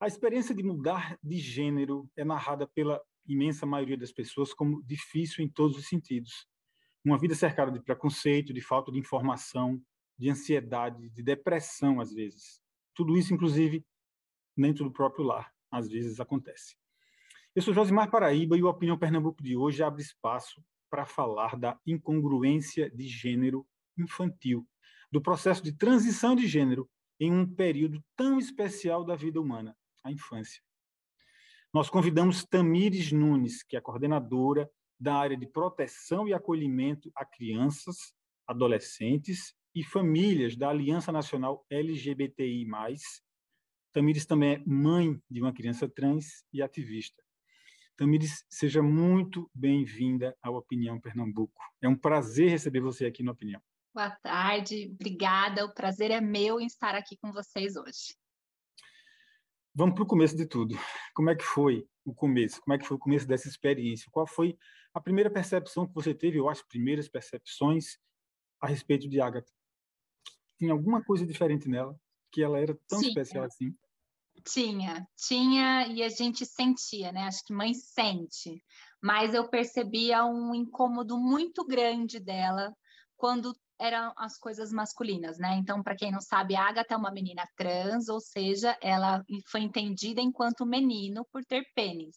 A experiência de mudar de gênero é narrada pela imensa maioria das pessoas como difícil em todos os sentidos. Uma vida cercada de preconceito, de falta de informação, de ansiedade, de depressão, às vezes. Tudo isso, inclusive, dentro do próprio lar, às vezes acontece. Eu sou Josimar Paraíba e o Opinião Pernambuco de hoje abre espaço para falar da incongruência de gênero infantil, do processo de transição de gênero em um período tão especial da vida humana, a infância. Nós convidamos Tamires Nunes, que é coordenadora da área de proteção e acolhimento a crianças, adolescentes e famílias da Aliança Nacional LGBTI+. Tamires também é mãe de uma criança trans e ativista. Tamires, seja muito bem-vinda ao Opinião Pernambuco. É um prazer receber você aqui no Opinião. Boa tarde, obrigada. O prazer é meu em estar aqui com vocês hoje. Vamos para o começo de tudo. Como é que foi o começo? Como é que foi o começo dessa experiência? Qual foi a primeira percepção que você teve, ou as primeiras percepções a respeito de Agatha? Tinha alguma coisa diferente nela? Que ela era tão especial assim? Tinha, e a gente sentia, né? Acho que mãe sente. Mas eu percebia um incômodo muito grande dela quando eram as coisas masculinas, né? Então, para quem não sabe, a Agatha é uma menina trans, ou seja, ela foi entendida enquanto menino por ter pênis.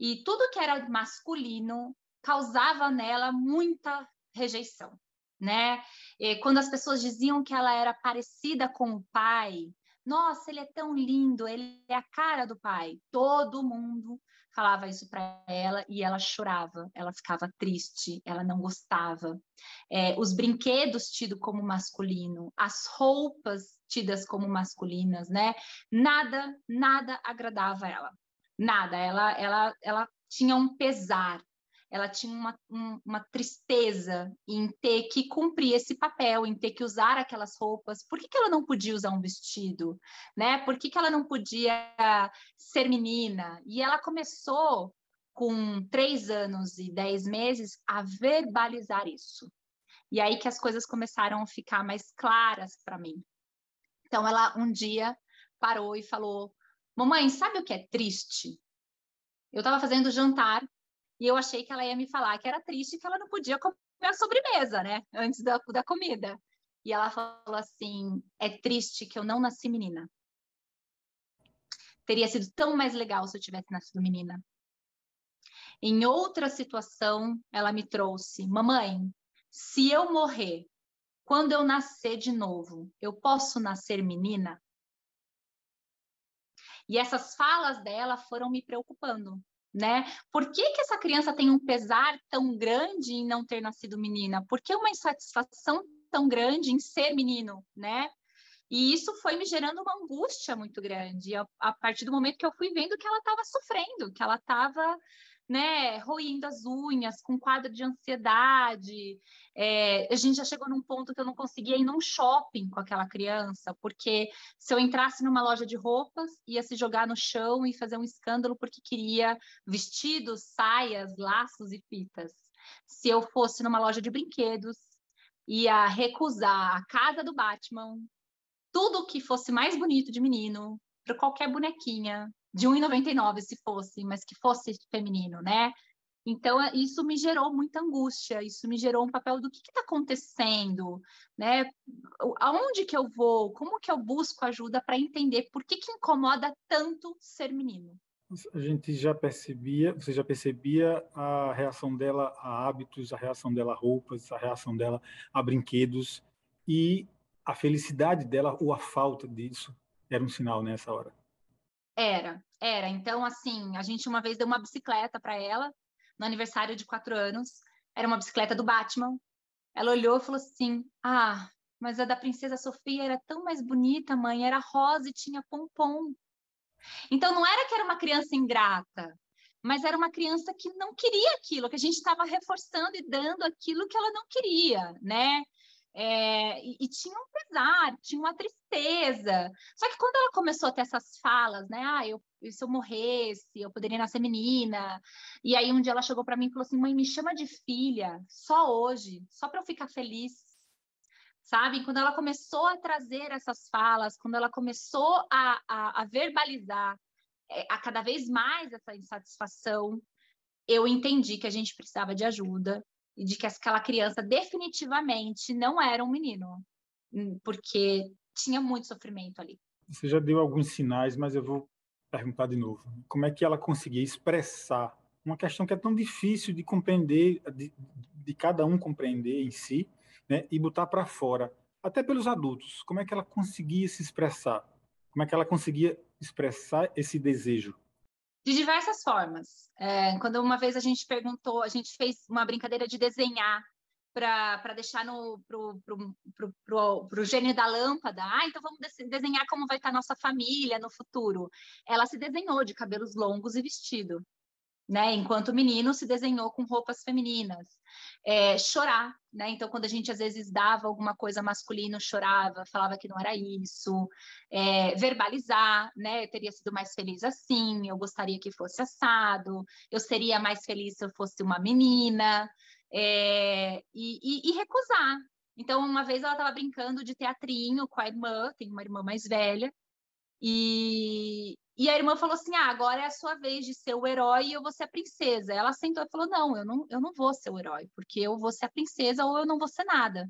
E tudo que era masculino causava nela muita rejeição, né? E quando as pessoas diziam que ela era parecida com o pai, nossa, ele é tão lindo, ele é a cara do pai. Todo mundo falava isso para ela e ela chorava, ela ficava triste, ela não gostava. Os brinquedos tidos como masculino, as roupas tidas como masculinas, né? Nada agradava ela. Nada, ela tinha um pesar, ela tinha uma tristeza em ter que cumprir esse papel, em ter que usar aquelas roupas. Por que ela não podia usar um vestido? Né? Por que ela não podia ser menina? E ela começou, com 3 anos e 10 meses, a verbalizar isso. E aí que as coisas começaram a ficar mais claras para mim. Então, ela um dia parou e falou: mamãe, sabe o que é triste? Eu estava fazendo jantar e eu achei que ela ia me falar que era triste que ela não podia comer a sobremesa, né? Antes da comida. E ela falou assim: é triste que eu não nasci menina. Teria sido tão mais legal se eu tivesse nascido menina. Em outra situação, ela me trouxe: mamãe, se eu morrer, quando eu nascer de novo, eu posso nascer menina? E essas falas dela foram me preocupando, né? Por que essa criança tem um pesar tão grande em não ter nascido menina? Por que uma insatisfação tão grande em ser menino, né? E isso foi me gerando uma angústia muito grande, a partir do momento que eu fui vendo que ela estava sofrendo, que ela estava, né, roendo as unhas, com quadro de ansiedade. A gente já chegou num ponto que eu não conseguia ir num shopping com aquela criança, porque se eu entrasse numa loja de roupas, ia se jogar no chão e fazer um escândalo porque queria vestidos, saias, laços e fitas. Se eu fosse numa loja de brinquedos, ia recusar a casa do Batman, tudo que fosse mais bonito de menino, para qualquer bonequinha, de R$1,99 se fosse, mas que fosse feminino, né? Então, isso me gerou muita angústia, isso me gerou um papel do que está acontecendo, né? Aonde que eu vou? Como que eu busco ajuda para entender por que incomoda tanto ser menino? A gente já percebia, você já percebia a reação dela a hábitos, a reação dela a roupas, a reação dela a brinquedos, e a felicidade dela ou a falta disso era um sinal nessa hora. Era. Então, assim, a gente uma vez deu uma bicicleta para ela, no aniversário de 4 anos, era uma bicicleta do Batman. Ela olhou e falou assim: ah, mas a da Princesa Sofia era tão mais bonita, mãe, era rosa e tinha pompom. Então, não era que era uma criança ingrata, mas era uma criança que não queria aquilo, que a gente estava reforçando e dando aquilo que ela não queria, né? E tinha um pesar, tinha uma tristeza. Só que quando ela começou a ter essas falas, né? Ah, se eu morresse, eu poderia nascer menina. E aí um dia ela chegou para mim e falou assim: mãe, me chama de filha, só hoje, só para eu ficar feliz. sabe? Quando ela começou a trazer essas falas, quando ela começou a verbalizar a cada vez mais essa insatisfação, eu entendi que a gente precisava de ajuda e de que aquela criança definitivamente não era um menino, porque tinha muito sofrimento ali. Você já deu alguns sinais, mas eu vou perguntar de novo. Como é que ela conseguia expressar uma questão que é tão difícil de compreender, de cada um compreender em si, né, e botar para fora, até pelos adultos? Como é que ela conseguia se expressar? Como é que ela conseguia expressar esse desejo? De diversas formas. Quando uma vez a gente perguntou, a gente fez uma brincadeira de desenhar para deixar pro gênio da lâmpada. Então vamos desenhar como vai estar nossa família no futuro. Ela se desenhou de cabelos longos e vestido, né? Enquanto o menino se desenhou com roupas femininas. Chorar, né? Então, quando a gente às vezes dava alguma coisa masculino, chorava, falava que não era isso. Verbalizar, né? Eu teria sido mais feliz assim, eu gostaria que fosse assado, eu seria mais feliz se eu fosse uma menina. E recusar. Então, uma vez ela estava brincando de teatrinho com a irmã, tem uma irmã mais velha, e a irmã falou assim: agora é a sua vez de ser o herói e eu vou ser a princesa. Ela sentou e falou: não, eu não vou ser o herói, porque eu vou ser a princesa ou eu não vou ser nada.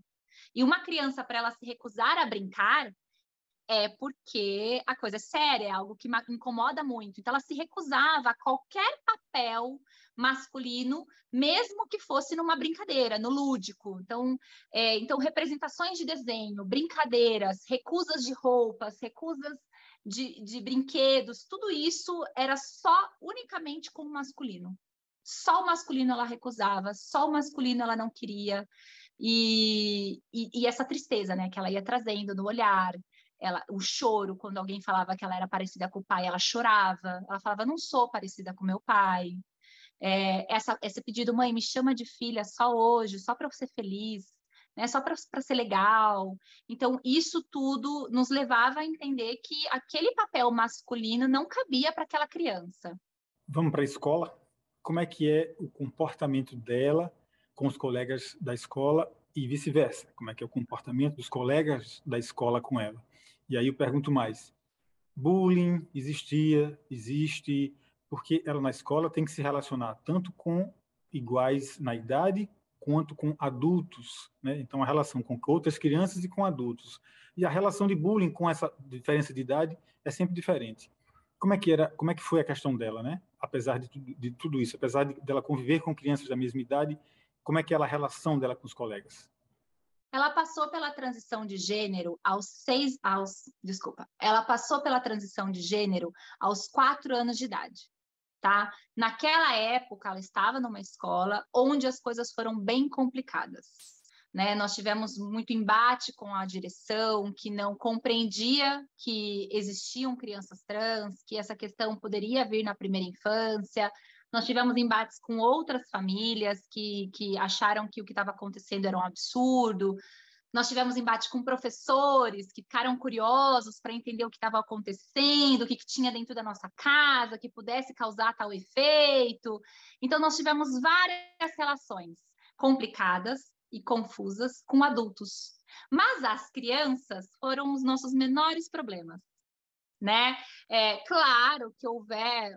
E uma criança, para ela se recusar a brincar, é porque a coisa é séria, é algo que incomoda muito. Então, ela se recusava a qualquer papel masculino, mesmo que fosse numa brincadeira, no lúdico. Então representações de desenho, brincadeiras, recusas de roupas, recusas de brinquedos, tudo isso era só unicamente com o masculino. Só o masculino ela recusava, só o masculino ela não queria. E essa tristeza, né, que ela ia trazendo no olhar, o choro, quando alguém falava que ela era parecida com o pai, ela chorava, ela falava, não sou parecida com meu pai. Esse pedido, mãe, me chama de filha só hoje, só para eu ser feliz, né? Só para ser legal. Então, isso tudo nos levava a entender que aquele papel masculino não cabia para aquela criança. Vamos para a escola? Como é que é o comportamento dela com os colegas da escola e vice-versa? Como é que é o comportamento dos colegas da escola com ela? E aí eu pergunto mais: bullying existia, existe, porque ela na escola tem que se relacionar tanto com iguais na idade quanto com adultos, né? Então a relação com outras crianças e com adultos. E a relação de bullying com essa diferença de idade é sempre diferente. Como é que foi a questão dela, né? Apesar de tudo isso, apesar dela conviver com crianças da mesma idade, como é que é a relação dela com os colegas? Ela passou pela transição de gênero ela passou pela transição de gênero aos 4 anos de idade, tá? Naquela época, ela estava numa escola onde as coisas foram bem complicadas, né? Nós tivemos muito embate com a direção, que não compreendia que existiam crianças trans, que essa questão poderia vir na primeira infância. Nós tivemos embates com outras famílias que acharam que o que estava acontecendo era um absurdo. Nós tivemos embate com professores que ficaram curiosos para entender o que estava acontecendo, o que tinha dentro da nossa casa, que pudesse causar tal efeito. Então, nós tivemos várias relações complicadas e confusas com adultos. Mas as crianças foram os nossos menores problemas, né? Claro que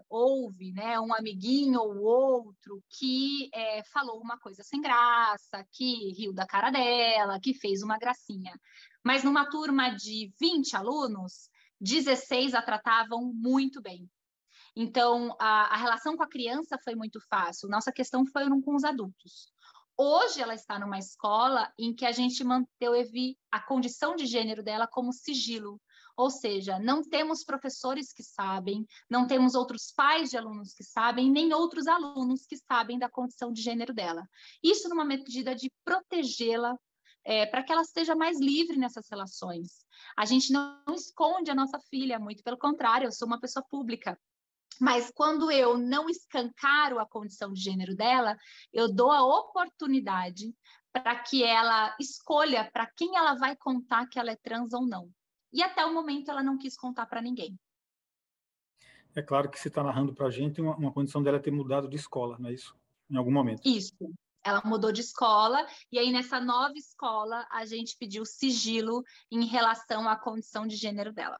houve, né, um amiguinho ou outro que falou uma coisa sem graça, que riu da cara dela, que fez uma gracinha. Mas numa turma de 20 alunos, 16 a tratavam muito bem. Então, a relação com a criança foi muito fácil. Nossa questão foi com os adultos. Hoje ela está numa escola em que a gente manteve a condição de gênero dela como sigilo. Ou seja, não temos professores que sabem, não temos outros pais de alunos que sabem, nem outros alunos que sabem da condição de gênero dela. Isso numa medida de protegê-la, para que ela esteja mais livre nessas relações. A gente não esconde a nossa filha, muito pelo contrário, eu sou uma pessoa pública. Mas quando eu não escancaro a condição de gênero dela, eu dou a oportunidade para que ela escolha para quem ela vai contar que ela é trans ou não. E até o momento ela não quis contar para ninguém. É claro que você está narrando para a gente uma condição dela ter mudado de escola, não é isso? Em algum momento. Isso, Ela mudou de escola, e aí nessa nova escola a gente pediu sigilo em relação à condição de gênero dela.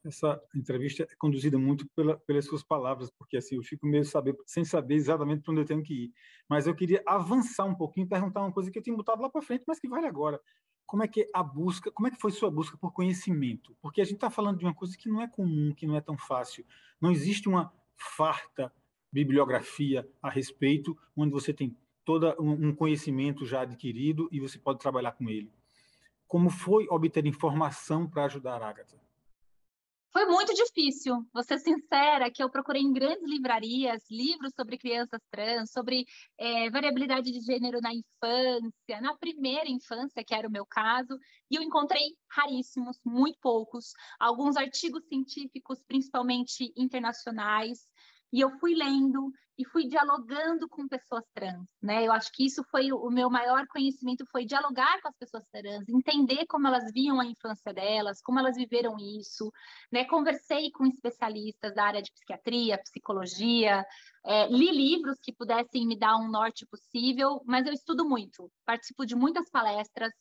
Essa entrevista é conduzida muito pelas suas palavras, porque assim eu fico meio sem saber exatamente para onde eu tenho que ir. Mas eu queria avançar um pouquinho, perguntar uma coisa que eu tinha botado lá para frente, mas que vale agora. Como é que como é que foi sua busca por conhecimento? Porque a gente está falando de uma coisa que não é comum, que não é tão fácil. Não existe uma farta bibliografia a respeito, onde você tem todo um conhecimento já adquirido e você pode trabalhar com ele. Como foi obter informação para ajudar a Agatha? Foi muito difícil, vou ser sincera, que eu procurei em grandes livrarias livros sobre crianças trans, sobre variabilidade de gênero na infância, na primeira infância, que era o meu caso, e eu encontrei raríssimos, muito poucos, alguns artigos científicos, principalmente internacionais, e eu fui lendo e fui dialogando com pessoas trans, né? Eu acho que isso foi o meu maior conhecimento, foi dialogar com as pessoas trans, entender como elas viam a infância delas, como elas viveram isso, né? Conversei com especialistas da área de psiquiatria, psicologia, li livros que pudessem me dar um norte possível, mas eu estudo muito, participo de muitas palestras,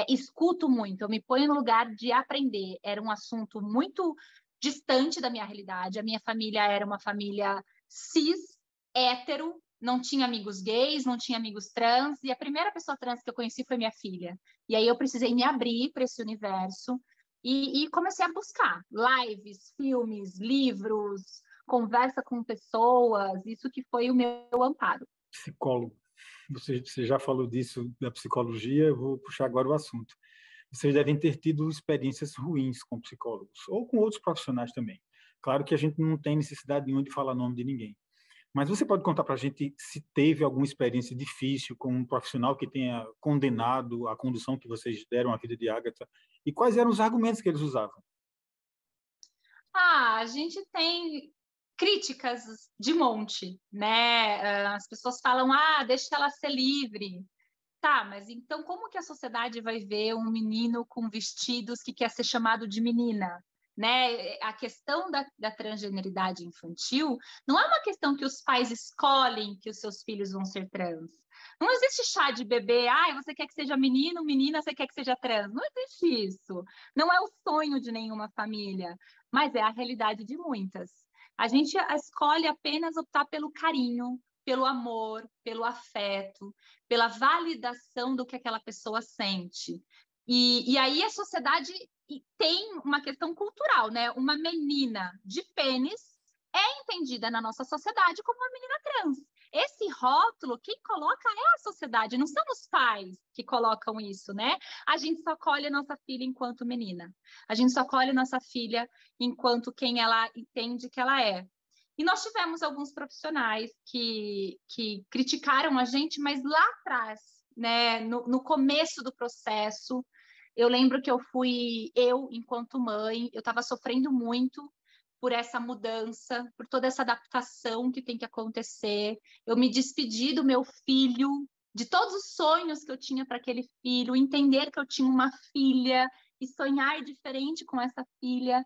escuto muito, eu me ponho no lugar de aprender. Era um assunto muito distante da minha realidade. A minha família era uma família cis, hétero, não tinha amigos gays, não tinha amigos trans, e a primeira pessoa trans que eu conheci foi minha filha. E aí eu precisei me abrir para esse universo e comecei a buscar lives, filmes, livros, conversa com pessoas, isso que foi o meu amparo. Psicólogo. Você já falou disso da psicologia, eu vou puxar agora o assunto. Vocês devem ter tido experiências ruins com psicólogos, ou com outros profissionais também. Claro que a gente não tem necessidade nenhuma de falar nome de ninguém. Mas você pode contar para a gente se teve alguma experiência difícil com um profissional que tenha condenado a condução que vocês deram à vida de Agatha? E quais eram os argumentos que eles usavam? A gente tem críticas de monte, né? As pessoas falam, deixa ela ser livre. Tá, mas então como que a sociedade vai ver um menino com vestidos que quer ser chamado de menina? Né? A questão da transgeneridade infantil não é uma questão que os pais escolhem que os seus filhos vão ser trans. Não existe chá de bebê, você quer que seja menino, menina, você quer que seja trans. Não existe isso. Não é o sonho de nenhuma família, mas é a realidade de muitas. A gente escolhe apenas optar pelo carinho, pelo amor, pelo afeto, pela validação do que aquela pessoa sente. E aí a sociedade tem uma questão cultural, né? Uma menina de pênis é entendida na nossa sociedade como uma menina trans. Esse rótulo, quem coloca é a sociedade, não são os pais que colocam isso, né? A gente só colhe a nossa filha enquanto menina. A gente só colhe a nossa filha enquanto quem ela entende que ela é. E nós tivemos alguns profissionais que criticaram a gente, mas lá atrás, né, no começo do processo, eu lembro que enquanto mãe, eu estava sofrendo muito por essa mudança, por toda essa adaptação que tem que acontecer. Eu me despedi do meu filho, de todos os sonhos que eu tinha para aquele filho, entender que eu tinha uma filha e sonhar diferente com essa filha.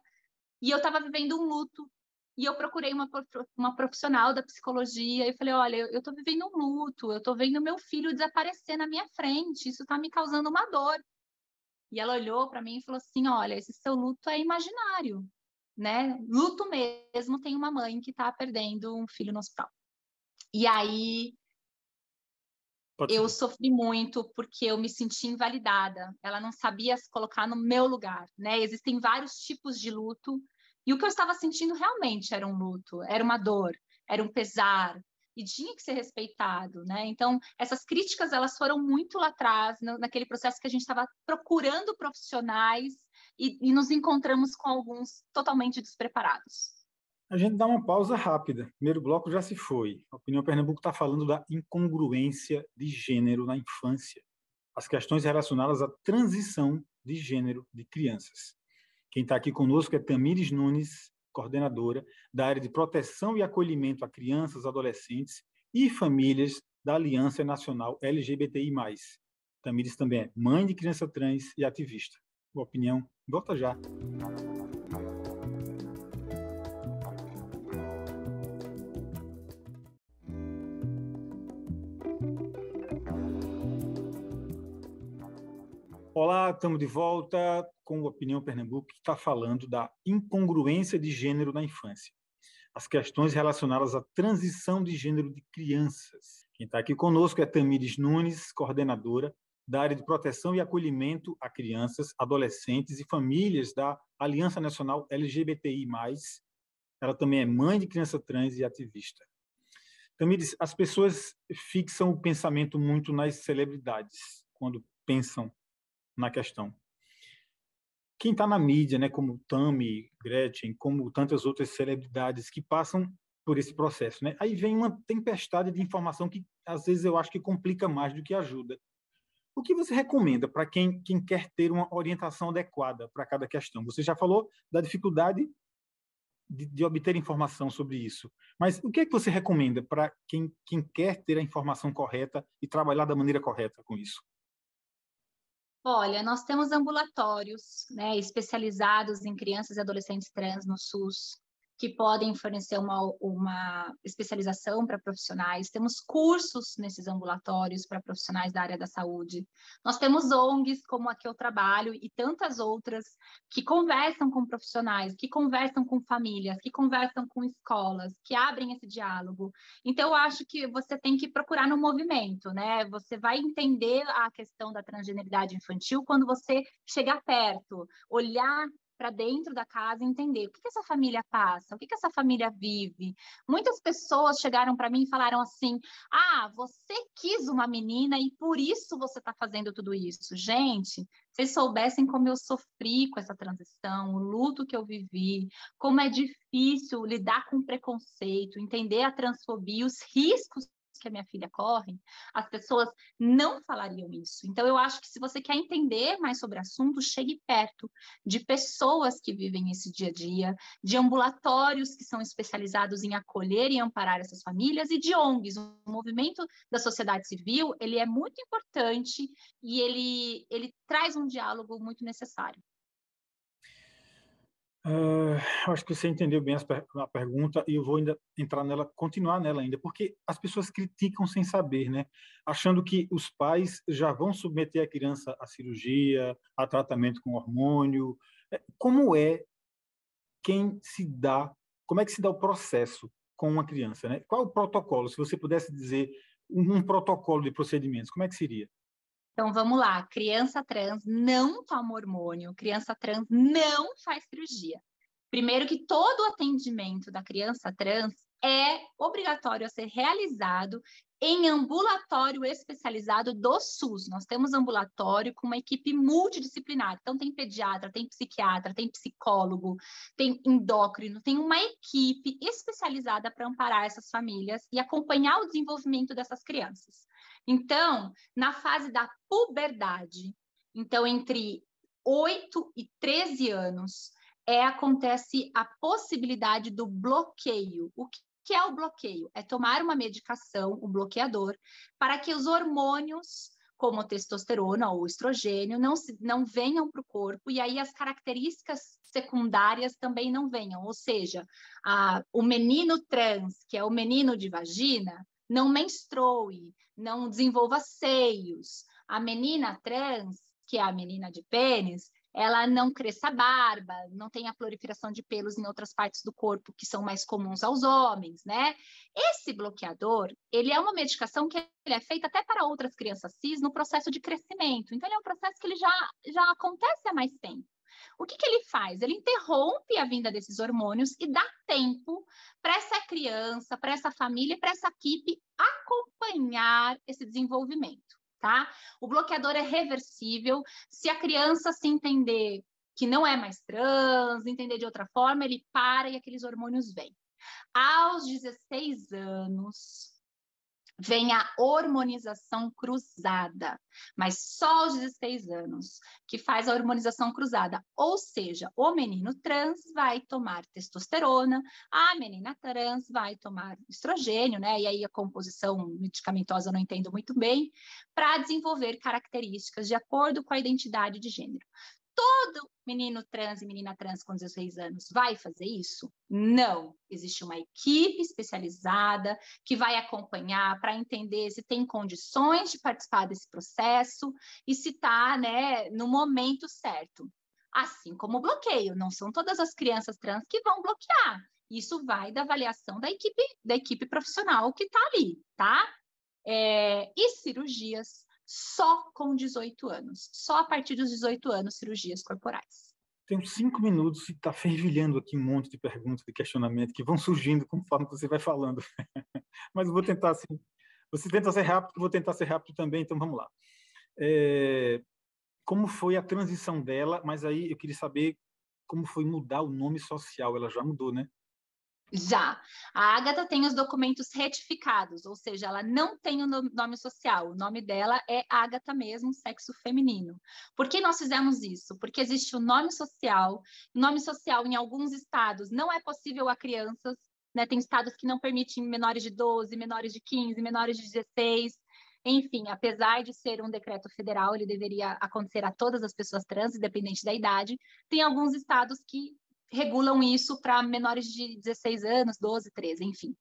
E eu estava vivendo um luto. E eu procurei uma profissional da psicologia e falei, olha, eu estou vivendo um luto, eu estou vendo meu filho desaparecer na minha frente, isso está me causando uma dor. E ela olhou para mim e falou assim, olha, esse seu luto é imaginário, né? Luto mesmo tem uma mãe que está perdendo um filho no hospital. E aí eu sofri muito porque eu me senti invalidada. Ela não sabia se colocar no meu lugar, né? Existem vários tipos de luto. E o que eu estava sentindo realmente era um luto, era uma dor, era um pesar, e tinha que ser respeitado, né? Então, essas críticas, elas foram muito lá atrás, naquele processo que a gente estava procurando profissionais e nos encontramos com alguns totalmente despreparados. A gente dá uma pausa rápida. O primeiro bloco já se foi. A Opinião Pernambuco está falando da incongruência de gênero na infância. As questões relacionadas à transição de gênero de crianças. Quem está aqui conosco é Tamires Nunes, coordenadora da área de proteção e acolhimento a crianças, adolescentes e famílias da Aliança Nacional LGBTI+. Tamires também é mãe de criança trans e ativista. Boa opinião, volta já. Olá, estamos de volta com o Opinião Pernambuco, que está falando da incongruência de gênero na infância. As questões relacionadas à transição de gênero de crianças. Quem está aqui conosco é Tamires Nunes, coordenadora da área de proteção e acolhimento a crianças, adolescentes e famílias da Aliança Nacional LGBTI+. Ela também é mãe de criança trans e ativista. Tamires, as pessoas fixam o pensamento muito nas celebridades, quando pensam na questão. Quem está na mídia, né, como Tami, Gretchen, como tantas outras celebridades que passam por esse processo, né? Aí vem uma tempestade de informação que, às vezes, eu acho que complica mais do que ajuda. O que você recomenda para quem quer ter uma orientação adequada para cada questão? Você já falou da dificuldade de obter informação sobre isso, mas o que é que você recomenda para quem quer ter a informação correta e trabalhar da maneira correta com isso? Olha, nós temos ambulatórios, né, especializados em crianças e adolescentes trans no SUS, que podem fornecer uma especialização para profissionais. Temos cursos nesses ambulatórios para profissionais da área da saúde. Nós temos ONGs, como a que eu trabalho, e tantas outras, que conversam com profissionais, que conversam com famílias, que conversam com escolas, que abrem esse diálogo. Então, eu acho que você tem que procurar no movimento, né? Você vai entender a questão da transgeneridade infantil quando você chegar perto, olhar para dentro da casa e entender o que essa família passa, o que essa família vive. Muitas pessoas chegaram para mim e falaram assim: ah, você quis uma menina e por isso você está fazendo tudo isso. Gente, se vocês soubessem como eu sofri com essa transição, o luto que eu vivi, como é difícil lidar com preconceito, entender a transfobia, os riscos que a minha filha corre, as pessoas não falariam isso. Então, eu acho que se você quer entender mais sobre o assunto, chegue perto de pessoas que vivem esse dia a dia, de ambulatórios que são especializados em acolher e amparar essas famílias e de ONGs. O movimento da sociedade civil, ele é muito importante e ele traz um diálogo muito necessário. Acho que você entendeu bem a pergunta e eu vou ainda entrar nela, continuar nela ainda, porque as pessoas criticam sem saber, né? Achando que os pais já vão submeter a criança à cirurgia, a tratamento com hormônio. Como é quem se dá, como é que se dá o processo com uma criança, né? Qual é o protocolo? Se você pudesse dizer um protocolo de procedimentos, como é que seria? Então, vamos lá. Criança trans não toma hormônio, criança trans não faz cirurgia. Primeiro que todo o atendimento da criança trans é obrigatório a ser realizado em ambulatório especializado do SUS. Nós temos ambulatório com uma equipe multidisciplinar. Então, tem pediatra, tem psiquiatra, tem psicólogo, tem endócrino, tem uma equipe especializada para amparar essas famílias e acompanhar o desenvolvimento dessas crianças. Então, na fase da puberdade, então, entre 8 e 13 anos, acontece a possibilidade do bloqueio. O que é o bloqueio? É tomar uma medicação, um bloqueador, para que os hormônios, como a testosterona ou o estrogênio, não venham para o corpo, e aí as características secundárias também não venham. Ou seja, o menino trans, que é o menino de vagina, não menstrue, não desenvolva seios. A menina trans, que é a menina de pênis, ela não cresça a barba, não tenha proliferação de pelos em outras partes do corpo que são mais comuns aos homens, né? Esse bloqueador, ele é uma medicação que ele é feita até para outras crianças cis no processo de crescimento. Então, ele é um processo que ele já acontece há mais tempo. O que ele faz? Ele interrompe a vinda desses hormônios e dá tempo para essa criança, para essa família, para essa equipe acompanhar esse desenvolvimento. Tá? O bloqueador é reversível. Se a criança se entender que não é mais trans, entender de outra forma, ele para e aqueles hormônios vêm. Aos 16 anos, vem a hormonização cruzada, mas só aos 16 anos que faz a hormonização cruzada, ou seja, o menino trans vai tomar testosterona, a menina trans vai tomar estrogênio, né? E aí a composição medicamentosa eu não entendo muito bem, para desenvolver características de acordo com a identidade de gênero. todo menino trans e menina trans com 16 anos vai fazer isso? Não. Existe uma equipe especializada que vai acompanhar para entender se tem condições de participar desse processo e se está, né, no momento certo. Assim como o bloqueio, não são todas as crianças trans que vão bloquear. Isso vai da avaliação da equipe profissional que está ali, tá? E cirurgias só com 18 anos. Só a partir dos 18 anos, cirurgias corporais. Tenho 5 minutos e está fervilhando aqui um monte de perguntas, de questionamento que vão surgindo conforme você vai falando. Mas eu vou tentar assim. Você tenta ser rápido, eu vou tentar ser rápido também, então vamos lá. Como foi a transição dela? Mas aí eu queria saber como foi mudar o nome social. Ela já mudou, né? Já. A Agatha tem os documentos retificados, ou seja, ela não tem o nome social. O nome dela é Agatha mesmo, sexo feminino. Por que nós fizemos isso? Porque existe o nome social. O nome social, em alguns estados, não é possível a crianças, né? Tem estados que não permitem menores de 12, menores de 15, menores de 16. Enfim, apesar de ser um decreto federal, ele deveria acontecer a todas as pessoas trans, independente da idade. Tem alguns estados que regulam isso para menores de 16 anos, 12, 13, enfim.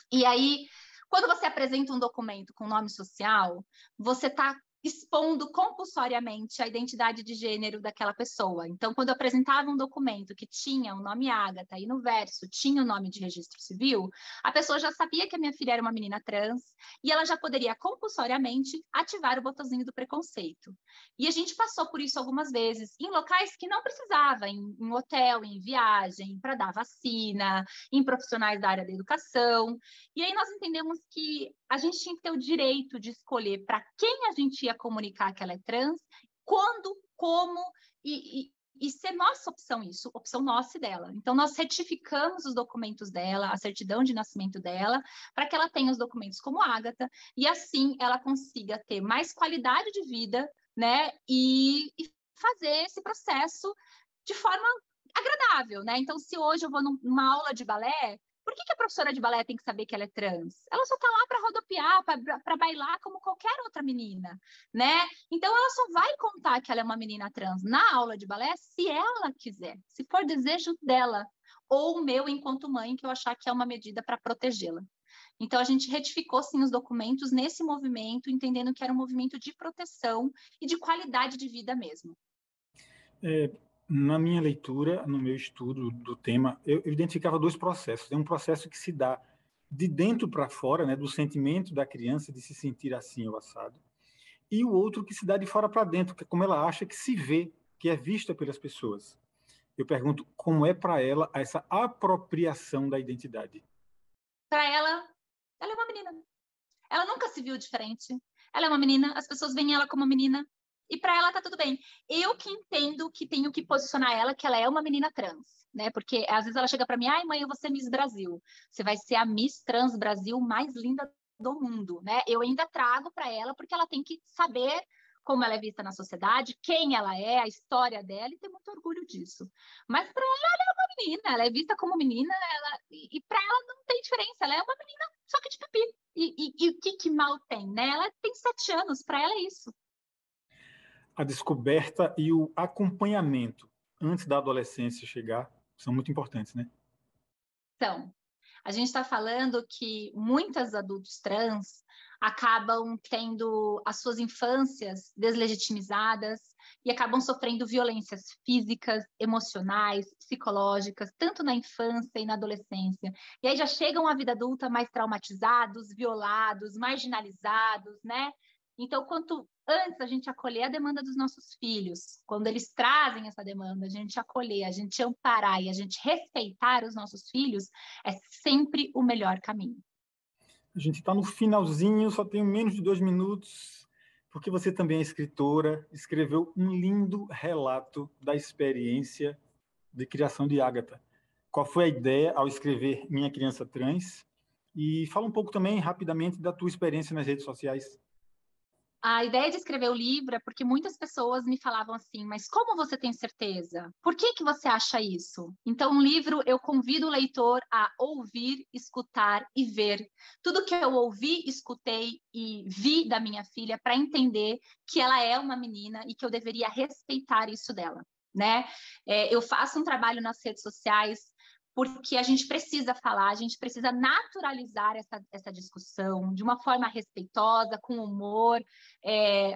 E aí, quando você apresenta um documento com nome social, você está expondo compulsoriamente a identidade de gênero daquela pessoa. Então, quando eu apresentava um documento que tinha o nome Agatha e no verso tinha o nome de registro civil, a pessoa já sabia que a minha filha era uma menina trans e ela já poderia compulsoriamente ativar o botãozinho do preconceito. E a gente passou por isso algumas vezes, em locais que não precisava, em hotel, em viagem, para dar vacina, em profissionais da área da educação. E aí nós entendemos que a gente tinha que ter o direito de escolher para quem a gente ia comunicar que ela é trans, quando, como e ser nossa opção isso, opção nossa e dela. Então, nós retificamos os documentos dela, a certidão de nascimento dela, para que ela tenha os documentos como Agatha, e assim ela consiga ter mais qualidade de vida, né, e fazer esse processo de forma agradável, né? Então, se hoje eu vou numa aula de balé, por que a professora de balé tem que saber que ela é trans? Ela só está lá para rodopiar, para bailar como qualquer outra menina, né? Então, ela só vai contar que ela é uma menina trans na aula de balé se ela quiser, se for desejo dela, ou o meu enquanto mãe, que eu achar que é uma medida para protegê-la. Então, a gente retificou, sim, os documentos nesse movimento, entendendo que era um movimento de proteção e de qualidade de vida mesmo. Na minha leitura, no meu estudo do tema, eu identificava 2 processos. Tem um processo que se dá de dentro para fora, né, do sentimento da criança de se sentir assim ou assado, e o outro que se dá de fora para dentro, que é como ela acha que se vê, que é vista pelas pessoas. Eu pergunto como é para ela essa apropriação da identidade. Para ela é uma menina. Ela nunca se viu diferente. Ela é uma menina, as pessoas veem ela como uma menina, e para ela tá tudo bem. Eu que entendo que tenho que posicionar ela que ela é uma menina trans, né? Porque às vezes ela chega para mim, ai mãe, eu vou ser Miss Brasil. Você vai ser a Miss Trans Brasil mais linda do mundo, né? Eu ainda trago para ela porque ela tem que saber como ela é vista na sociedade, quem ela é, a história dela e ter muito orgulho disso. Mas para ela é uma menina, ela é vista como menina, e para ela não tem diferença, ela é uma menina só que de pipi. E o que mal tem, né? Ela tem 7 anos, para ela é isso. A descoberta e o acompanhamento antes da adolescência chegar são muito importantes, né? Então, a gente está falando que muitos adultos trans acabam tendo as suas infâncias deslegitimizadas e acabam sofrendo violências físicas, emocionais, psicológicas, tanto na infância e na adolescência. E aí já chegam à vida adulta mais traumatizados, violados, marginalizados, né? Então, quanto antes a gente acolher a demanda dos nossos filhos, quando eles trazem essa demanda, a gente acolher, a gente amparar e a gente respeitar os nossos filhos, é sempre o melhor caminho. A gente está no finalzinho, só tenho menos de 2 minutos, porque você também é escritora, escreveu um lindo relato da experiência de criação de Agatha. Qual foi a ideia ao escrever Minha Criança Trans? E fala um pouco também, rapidamente, da tua experiência nas redes sociais. A ideia de escrever o livro é porque muitas pessoas me falavam assim, mas como você tem certeza? Por que que você acha isso? Então, um livro, eu convido o leitor a ouvir, escutar e ver. Tudo que eu ouvi, escutei e vi da minha filha para entender que ela é uma menina e que eu deveria respeitar isso dela, né? Eu faço um trabalho nas redes sociais porque a gente precisa falar, a gente precisa naturalizar essa discussão de uma forma respeitosa, com humor,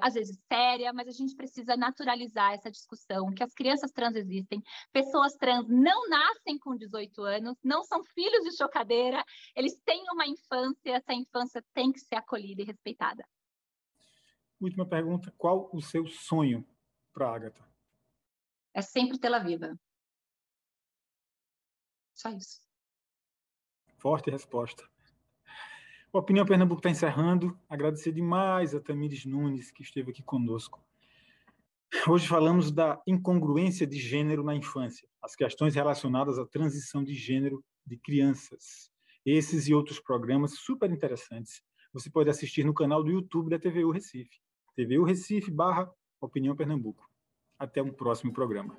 às vezes séria, mas a gente precisa naturalizar essa discussão, que as crianças trans existem, pessoas trans não nascem com 18 anos, não são filhos de chocadeira, eles têm uma infância, essa infância tem que ser acolhida e respeitada. Última pergunta, qual o seu sonho para a Agatha? É sempre tê-la viva. Só isso. Forte resposta. A Opinião Pernambuco está encerrando. Agradecer demais a Tamires Nunes, que esteve aqui conosco. Hoje falamos da incongruência de gênero na infância, as questões relacionadas à transição de gênero de crianças. Esses e outros programas super interessantes você pode assistir no canal do YouTube da TVU Recife, TVU Recife / Opinião Pernambuco. Até um próximo programa.